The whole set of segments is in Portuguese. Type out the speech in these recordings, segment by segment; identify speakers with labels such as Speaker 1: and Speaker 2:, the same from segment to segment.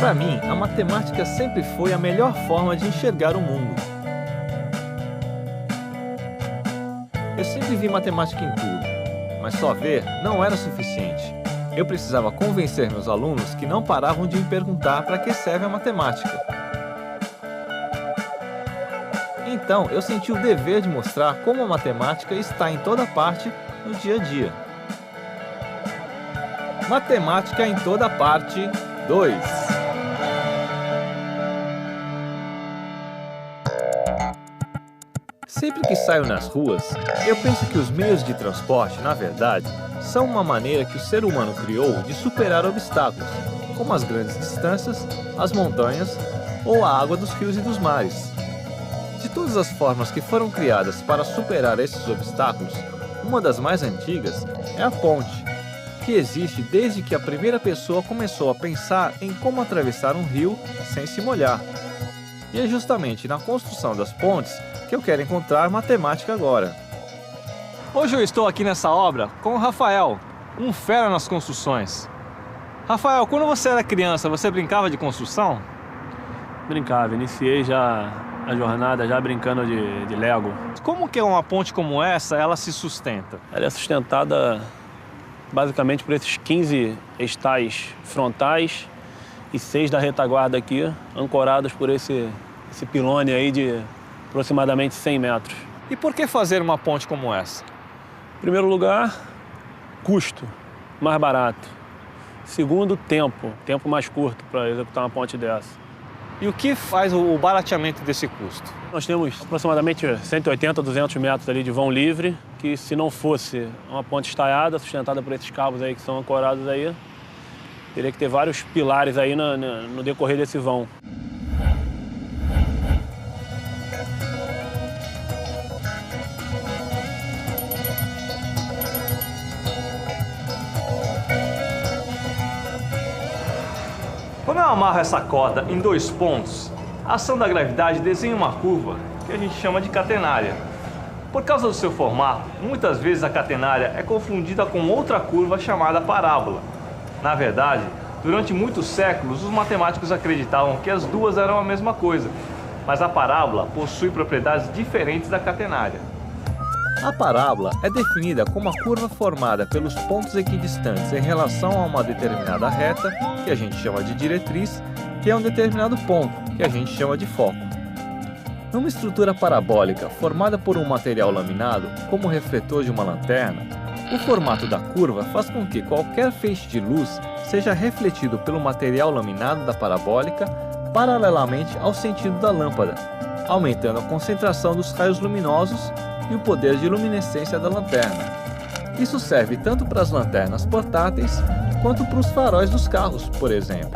Speaker 1: Para mim, a matemática sempre foi a melhor forma de enxergar o mundo. Eu sempre vi matemática em tudo, mas só ver não era suficiente. Eu precisava convencer meus alunos que não paravam de me perguntar para que serve a matemática. Então, eu senti o dever de mostrar como a matemática está em toda parte no dia a dia. Matemática em toda parte 2. Sempre que saio nas ruas, eu penso que os meios de transporte, na verdade, são uma maneira que o ser humano criou de superar obstáculos, como as grandes distâncias, as montanhas ou a água dos rios e dos mares. De todas as formas que foram criadas para superar esses obstáculos, uma das mais antigas é a ponte, que existe desde que a primeira pessoa começou a pensar em como atravessar um rio sem se molhar. E é justamente na construção das pontes que eu quero encontrar matemática agora. Hoje eu estou aqui nessa obra com o Rafael, um fera nas construções. Rafael, quando você era criança, você brincava de construção?
Speaker 2: Brincava, iniciei já a jornada já brincando de Lego.
Speaker 1: Como que uma ponte como essa, ela se sustenta?
Speaker 2: Ela é sustentada basicamente por esses 15 estais frontais e 6 da retaguarda aqui, ancorados por esse pilone aí de aproximadamente 100 metros.
Speaker 1: E por que fazer uma ponte como essa?
Speaker 2: Em primeiro lugar, custo, mais barato. Segundo, tempo mais curto para executar uma ponte dessa.
Speaker 1: E o que faz o barateamento desse custo?
Speaker 2: Nós temos aproximadamente 180 a 200 metros ali de vão livre, que se não fosse uma ponte estaiada, sustentada por esses cabos aí que são ancorados aí, teria que ter vários pilares aí no decorrer desse vão.
Speaker 1: Quando eu amarro essa corda em 2 pontos, a ação da gravidade desenha uma curva que a gente chama de catenária. Por causa do seu formato, muitas vezes a catenária é confundida com outra curva chamada parábola. Na verdade, durante muitos séculos, os matemáticos acreditavam que as duas eram a mesma coisa, mas a parábola possui propriedades diferentes da catenária. A parábola é definida como a curva formada pelos pontos equidistantes em relação a uma determinada reta, que a gente chama de diretriz, que é um determinado ponto, que a gente chama de foco. Numa estrutura parabólica formada por um material laminado, como o refletor de uma lanterna, o formato da curva faz com que qualquer feixe de luz seja refletido pelo material laminado da parabólica paralelamente ao sentido da lâmpada, aumentando a concentração dos raios luminosos e o poder de luminescência da lanterna. Isso serve tanto para as lanternas portáteis quanto para os faróis dos carros, por exemplo.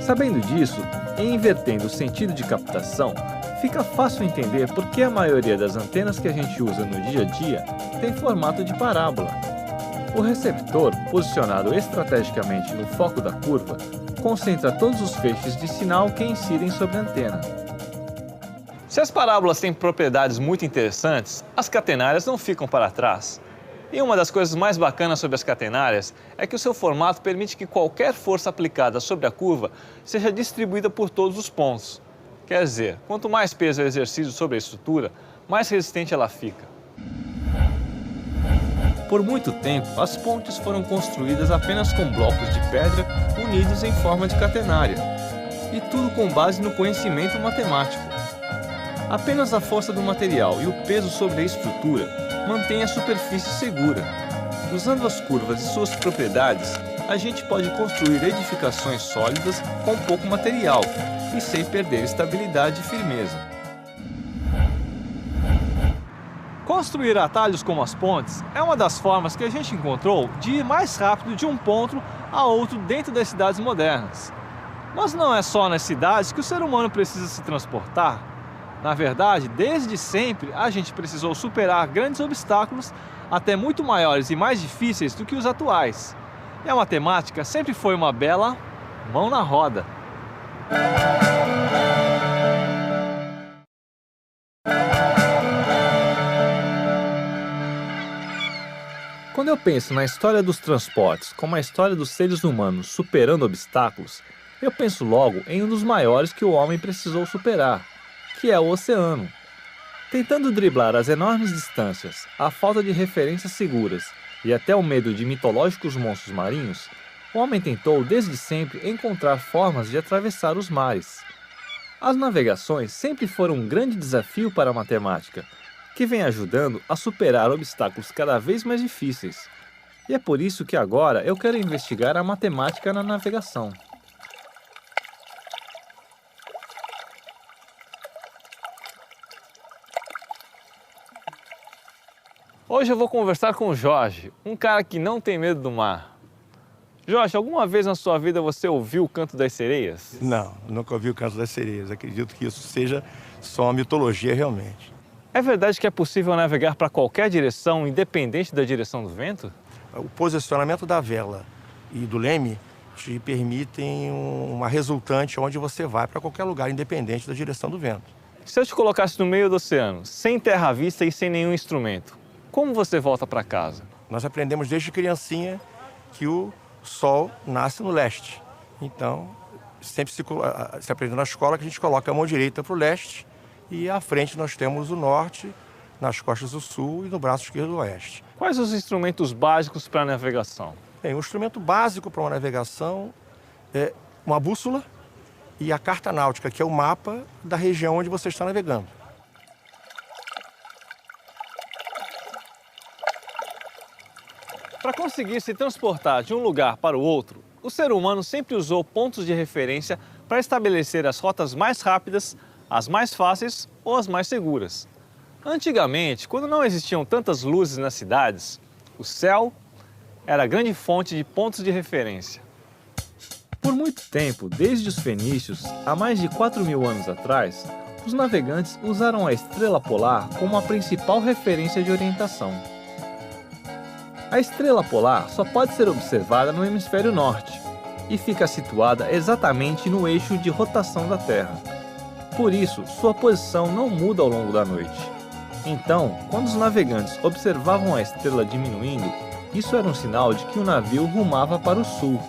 Speaker 1: Sabendo disso, e invertendo o sentido de captação, fica fácil entender por que a maioria das antenas que a gente usa no dia a dia tem formato de parábola. O receptor, posicionado estrategicamente no foco da curva, concentra todos os feixes de sinal que incidem sobre a antena. Se as parábolas têm propriedades muito interessantes, as catenárias não ficam para trás. E uma das coisas mais bacanas sobre as catenárias é que o seu formato permite que qualquer força aplicada sobre a curva seja distribuída por todos os pontos. Quer dizer, quanto mais peso é exercido sobre a estrutura, mais resistente ela fica. Por muito tempo, as pontes foram construídas apenas com blocos de pedra unidos em forma de catenária, e tudo com base no conhecimento matemático. Apenas a força do material e o peso sobre a estrutura mantém a superfície segura. Usando as curvas e suas propriedades, a gente pode construir edificações sólidas com pouco material e sem perder estabilidade e firmeza. Construir atalhos como as pontes é uma das formas que a gente encontrou de ir mais rápido de um ponto a outro dentro das cidades modernas. Mas não é só nas cidades que o ser humano precisa se transportar. Na verdade, desde sempre, a gente precisou superar grandes obstáculos, até muito maiores e mais difíceis do que os atuais. E a matemática sempre foi uma bela mão na roda. Quando eu penso na história dos transportes como a história dos seres humanos superando obstáculos,
Speaker 3: eu penso logo em um dos maiores que o homem precisou superar, que é o oceano. Tentando driblar as enormes distâncias, a falta de referências seguras e até o medo de mitológicos monstros marinhos, o homem tentou desde sempre encontrar formas de atravessar os mares. As navegações sempre foram um grande desafio para a matemática, que vem ajudando a superar obstáculos cada vez mais difíceis. E é por isso que agora eu quero investigar a matemática na navegação.
Speaker 1: Hoje eu vou conversar com o Jorge, um cara que não tem medo do mar. Jorge, alguma vez na sua vida você ouviu o canto das sereias?
Speaker 4: Não, nunca ouvi o canto das sereias. Acredito que isso seja só uma mitologia realmente.
Speaker 1: É verdade que é possível navegar para qualquer direção, independente da direção do vento?
Speaker 4: O posicionamento da vela e do leme te permitem uma resultante onde você vai para qualquer lugar, independente da direção do vento.
Speaker 1: Se eu te colocasse no meio do oceano, sem terra à vista e sem nenhum instrumento, como você volta para casa?
Speaker 4: Nós aprendemos desde criancinha que o sol nasce no leste. Então, sempre se aprende na escola que a gente coloca a mão direita para o leste e à frente nós temos o norte, nas costas do sul e no braço esquerdo o oeste.
Speaker 1: Quais os instrumentos básicos para a navegação?
Speaker 4: Bem, o instrumento básico para uma navegação é uma bússola e a carta náutica, que é o mapa da região onde você está navegando.
Speaker 1: Para conseguir se transportar de um lugar para o outro, o ser humano sempre usou pontos de referência para estabelecer as rotas mais rápidas, as mais fáceis ou as mais seguras. Antigamente, quando não existiam tantas luzes nas cidades, o céu era a grande fonte de pontos de referência.
Speaker 3: Por muito tempo, desde os fenícios, há mais de 4.000 anos atrás, os navegantes usaram a estrela polar como a principal referência de orientação. A estrela polar só pode ser observada no hemisfério norte e fica situada exatamente no eixo de rotação da Terra. Por isso, sua posição não muda ao longo da noite. Então, quando os navegantes observavam a estrela diminuindo, isso era um sinal de que o navio rumava para o sul.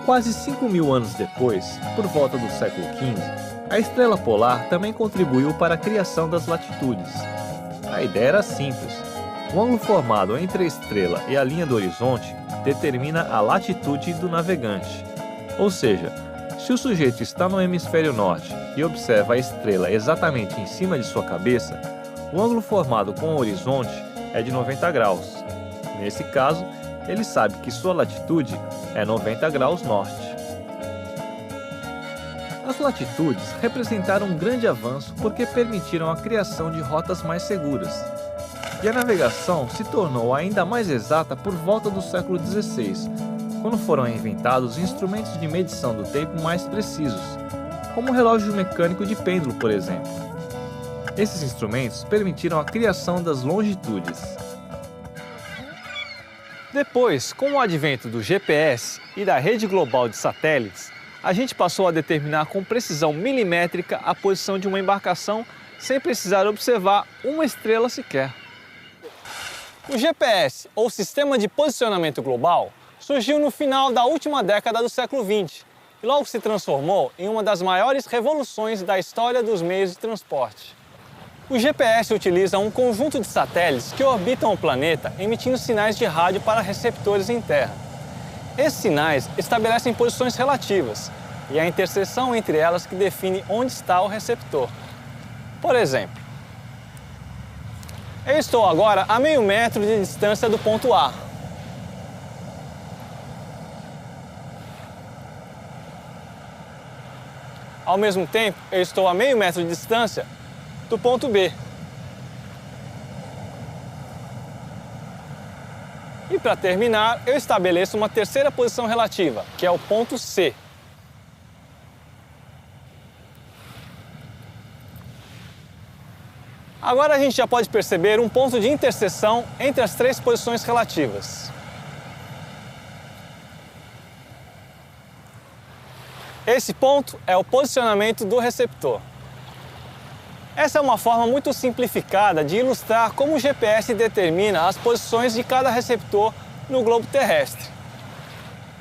Speaker 3: Quase 5.000 anos depois, por volta do século XV, a estrela polar também contribuiu para a criação das latitudes. A ideia era simples. O ângulo formado entre a estrela e a linha do horizonte determina a latitude do navegante. Ou seja, se o sujeito está no hemisfério norte e observa a estrela exatamente em cima de sua cabeça, o ângulo formado com o horizonte é de 90 graus. Nesse caso, ele sabe que sua latitude é 90 graus norte. As latitudes representaram um grande avanço porque permitiram a criação de rotas mais seguras. E a navegação se tornou ainda mais exata por volta do século XVI, quando foram inventados instrumentos de medição do tempo mais precisos, como o relógio mecânico de pêndulo, por exemplo. Esses instrumentos permitiram a criação das longitudes.
Speaker 1: Depois, com o advento do GPS e da rede global de satélites, a gente passou a determinar com precisão milimétrica a posição de uma embarcação sem precisar observar uma estrela sequer. O GPS, ou Sistema de Posicionamento Global, surgiu no final da última década do século XX e logo se transformou em uma das maiores revoluções da história dos meios de transporte. O GPS utiliza um conjunto de satélites que orbitam o planeta emitindo sinais de rádio para receptores em terra. Esses sinais estabelecem posições relativas e é a interseção entre elas que define onde está o receptor. Por exemplo, eu estou agora a meio metro de distância do ponto A. Ao mesmo tempo, eu estou a meio metro de distância do ponto B. E para terminar, eu estabeleço uma terceira posição relativa, que é o ponto C. Agora a gente já pode perceber um ponto de interseção entre as três posições relativas. Esse ponto é o posicionamento do receptor. Essa é uma forma muito simplificada de ilustrar como o GPS determina as posições de cada receptor no globo terrestre.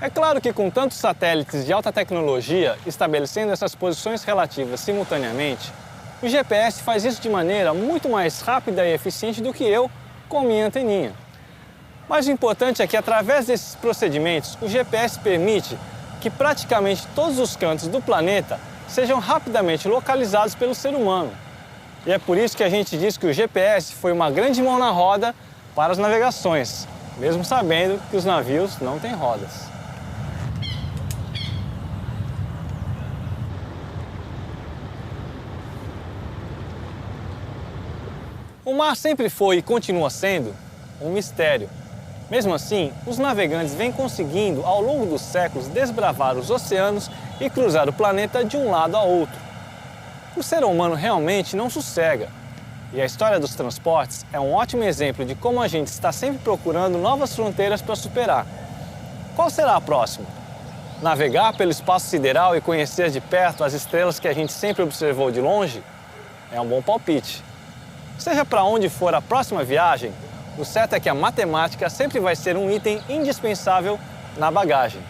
Speaker 5: É claro que com tantos satélites de alta tecnologia estabelecendo essas posições relativas simultaneamente, o GPS faz isso de maneira muito mais rápida e eficiente do que eu com minha anteninha. Mas o importante é que através desses procedimentos, o GPS permite que praticamente todos os cantos do planeta sejam rapidamente localizados pelo ser humano. E é por isso que a gente diz que o GPS foi uma grande mão na roda para as navegações, mesmo sabendo que os navios não têm rodas. O mar sempre foi e continua sendo um mistério. Mesmo assim, os navegantes vêm conseguindo, ao longo dos séculos, desbravar os oceanos e cruzar o planeta de um lado a outro. O ser humano realmente não sossega. E a história dos transportes é um ótimo exemplo de como a gente está sempre procurando novas fronteiras para superar. Qual será a próxima? Navegar pelo espaço sideral e conhecer de perto as estrelas que a gente sempre observou de longe? É um bom palpite. Seja para onde for a próxima viagem, o certo é que a matemática sempre vai ser um item indispensável na bagagem.